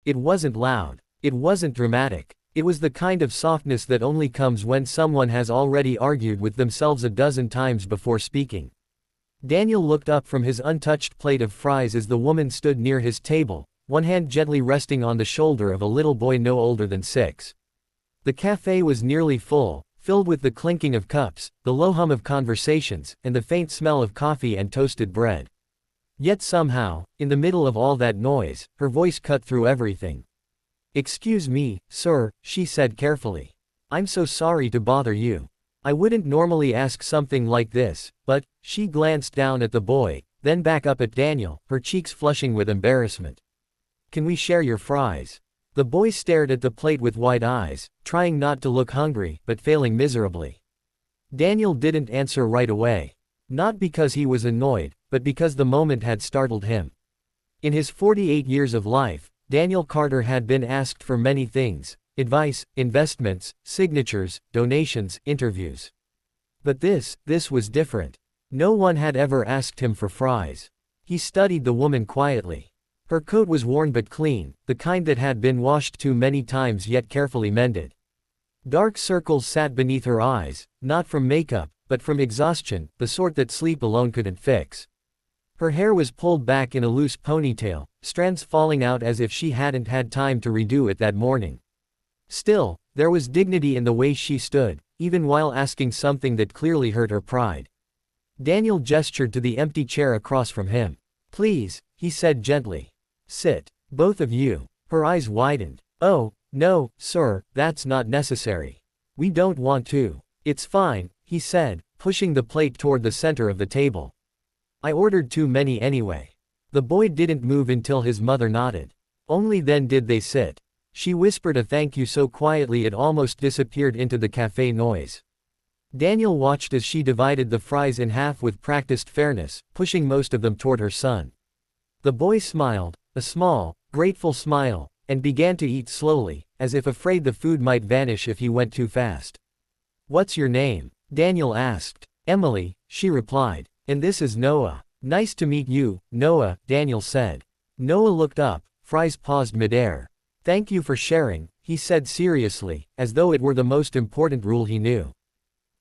It wasn't loud. It wasn't dramatic. It was the kind of softness that only comes when someone has already argued with themselves a dozen times before speaking. Daniel looked up from his untouched plate of fries as the woman stood near his table, one hand gently resting on the shoulder of a little boy no older than 6. The cafe was nearly full, filled with the clinking of cups, the low hum of conversations, and the faint smell of coffee and toasted bread. Yet somehow, in the middle of all that noise, her voice cut through everything. "Excuse me, sir," she said carefully. "I'm so sorry to bother you. I wouldn't normally ask something like this, but," she glanced down at the boy, then back up at Daniel, her cheeks flushing with embarrassment. "Can we share your fries?" The boy stared at the plate with wide eyes, trying not to look hungry, but failing miserably. Daniel didn't answer right away. Not because he was annoyed, but because the moment had startled him. In his 48 years of life, Daniel Carter had been asked for many things: advice, investments, signatures, donations, interviews. But this was different. No one had ever asked him for fries. He studied the woman quietly. Her coat was worn but clean, the kind that had been washed too many times yet carefully mended. Dark circles sat beneath her eyes, not from makeup, but from exhaustion, the sort that sleep alone couldn't fix. Her hair was pulled back in a loose ponytail, strands falling out as if she hadn't had time to redo it that morning. Still, there was dignity in the way she stood, even while asking something that clearly hurt her pride. Daniel gestured to the empty chair across from him. "Please," he said gently. "Sit. Both of you." Her eyes widened. "Oh, no, sir, that's not necessary. We don't want to." "It's fine," he said, pushing the plate toward the center of the table. "I ordered too many anyway." The boy didn't move until his mother nodded. Only then did they sit. She whispered a thank you so quietly it almost disappeared into the cafe noise. Daniel watched as she divided the fries in half with practiced fairness, pushing most of them toward her son. The boy smiled, a small, grateful smile, and began to eat slowly, as if afraid the food might vanish if he went too fast. "What's your name?" Daniel asked. "Emily," she replied. "And this is Noah." "Nice to meet you, Noah," Daniel said. Noah looked up, fries paused midair. "Thank you for sharing," he said seriously, as though it were the most important rule he knew.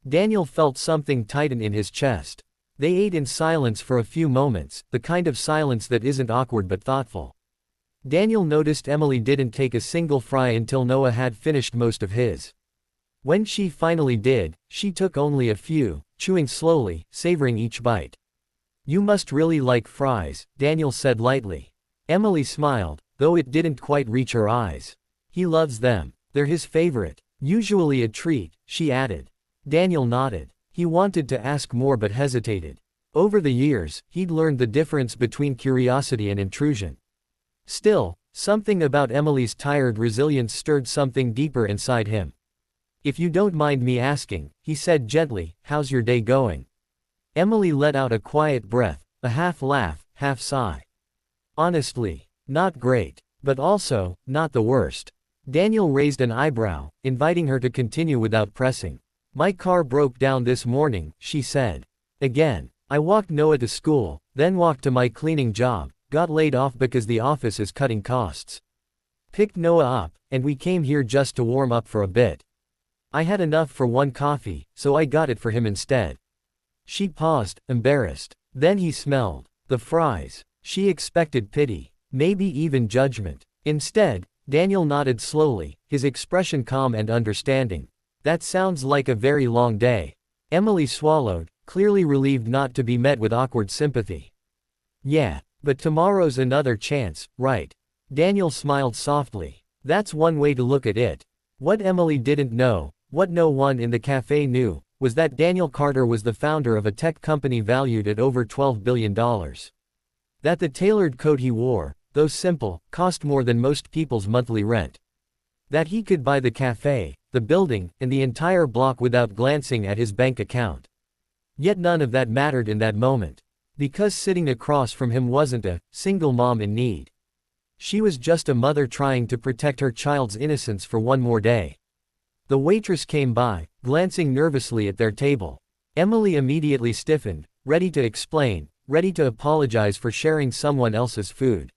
Daniel felt something tighten in his chest. They ate in silence for a few moments, the kind of silence that isn't awkward but thoughtful. Daniel noticed Emily didn't take a single fry until Noah had finished most of his. When she finally did, she took only a few, chewing slowly, savoring each bite. "You must really like fries," Daniel said lightly. Emily smiled, though it didn't quite reach her eyes. "He loves them. They're his favorite. Usually a treat," she added. Daniel nodded. He wanted to ask more but hesitated. Over the years, he'd learned the difference between curiosity and intrusion. Still, something about Emily's tired resilience stirred something deeper inside him. "If you don't mind me asking," he said gently, "how's your day going?" Emily let out a quiet breath, a half laugh, half sigh. "Honestly, not great. But also, not the worst." Daniel raised an eyebrow, inviting her to continue without pressing. "My car broke down this morning," she said. "Again. I walked Noah to school, then walked to my cleaning job, got laid off because the office is cutting costs. Picked Noah up, and we came here just to warm up for a bit. I had enough for one coffee, so I got it for him instead." She paused, embarrassed. Then he smelled the fries. She expected pity, maybe even judgment. Instead, Daniel nodded slowly, his expression calm and understanding. "That sounds like a very long day." Emily swallowed, clearly relieved not to be met with awkward sympathy. "Yeah, but tomorrow's another chance, right?" Daniel smiled softly. That's one way to look at it. What Emily didn't know, what no one in the cafe knew, was that Daniel Carter was the founder of a tech company valued at over $12 billion. That the tailored coat he wore, though simple, cost more than most people's monthly rent. That he could buy the cafe, the building, and the entire block without glancing at his bank account. Yet none of that mattered in that moment. Because sitting across from him wasn't a single mom in need. She was just a mother trying to protect her child's innocence for one more day. The waitress came by, glancing nervously at their table. Emily immediately stiffened, ready to explain, ready to apologize for sharing someone else's food.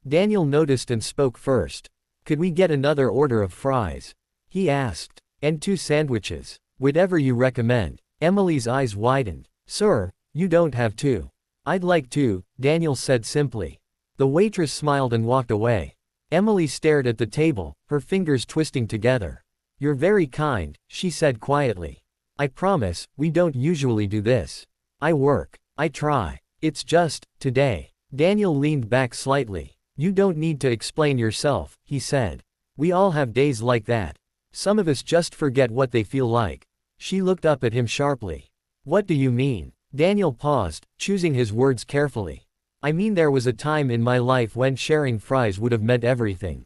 Daniel noticed and spoke first. Could we get another order of fries? He asked. And 2 sandwiches. Whatever you recommend. Emily's eyes widened. Sir, you don't have to. I'd like to, Daniel said simply. The waitress smiled and walked away. Emily stared at the table, her fingers twisting together. You're very kind, she said quietly. I promise, we don't usually do this. I work. I try. It's just, today. Daniel leaned back slightly. You don't need to explain yourself, he said. We all have days like that. Some of us just forget what they feel like. She looked up at him sharply. What do you mean? Daniel paused, choosing his words carefully. I mean there was a time in my life when sharing fries would have meant everything.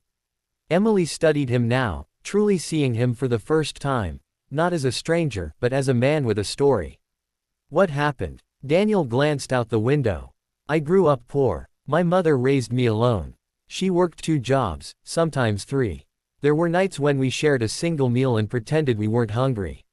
Emily studied him now, truly seeing him for the first time, not as a stranger, but as a man with a story. What happened? Daniel glanced out the window. I grew up poor. My mother raised me alone. She worked 2 jobs, sometimes 3. There were nights when we shared a single meal and pretended we weren't hungry.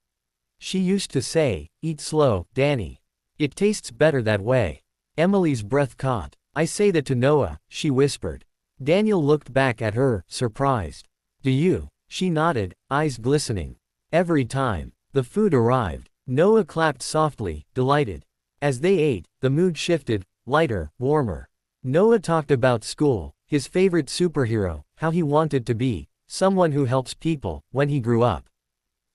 She used to say, eat slow, Danny. It tastes better that way. Emily's breath caught. I say that to Noah, she whispered. Daniel looked back at her, surprised. Do you? She nodded, eyes glistening. Every time. The food arrived. Noah clapped softly, delighted. As they ate, the mood shifted, lighter, warmer. Noah talked about school, his favorite superhero, how he wanted to be, someone who helps people, when he grew up.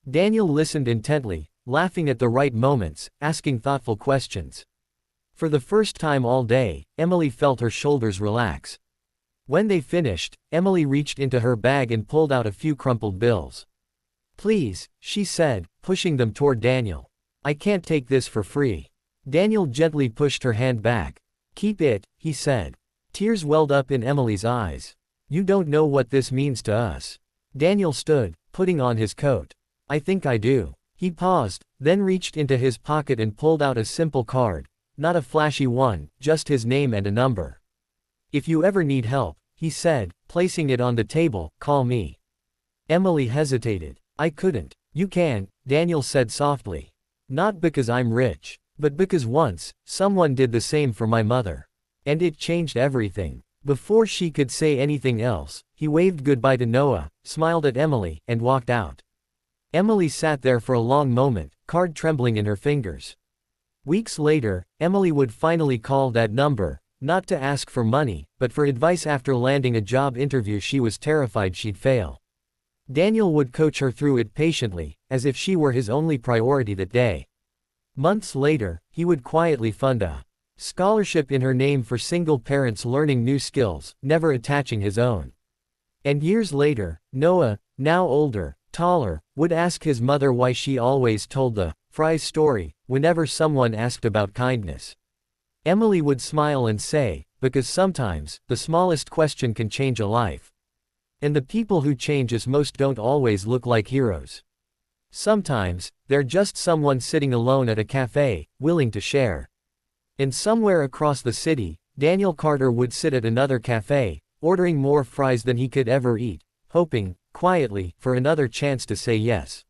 Daniel listened intently, laughing at the right moments, asking thoughtful questions. For the first time all day, Emily felt her shoulders relax. When they finished, Emily reached into her bag and pulled out a few crumpled bills. Please, she said, pushing them toward Daniel. I can't take this for free. Daniel gently pushed her hand back. Keep it, he said. Tears welled up in Emily's eyes. You don't know what this means to us. Daniel stood, putting on his coat. I think I do. He paused, then reached into his pocket and pulled out a simple card, not a flashy one, just his name and a number. If you ever need help, he said, placing it on the table, call me. Emily hesitated. I couldn't. You can, Daniel said softly. Not because I'm rich. But because once, someone did the same for my mother. And it changed everything. Before she could say anything else, he waved goodbye to Noah, smiled at Emily, and walked out. Emily sat there for a long moment, card trembling in her fingers. Weeks later, Emily would finally call that number, not to ask for money, but for advice after landing a job interview she was terrified she'd fail. Daniel would coach her through it patiently, as if she were his only priority that day. Months later, he would quietly fund a scholarship in her name for single parents learning new skills, never attaching his own. And years later, Noah, now older, taller, would ask his mother why she always told the fries story whenever someone asked about kindness. Emily would smile and say, because sometimes, the smallest question can change a life. And the people who change us most don't always look like heroes. Sometimes, they're just someone sitting alone at a café, willing to share. And somewhere across the city, Daniel Carter would sit at another café, ordering more fries than he could ever eat, hoping, quietly, for another chance to say yes.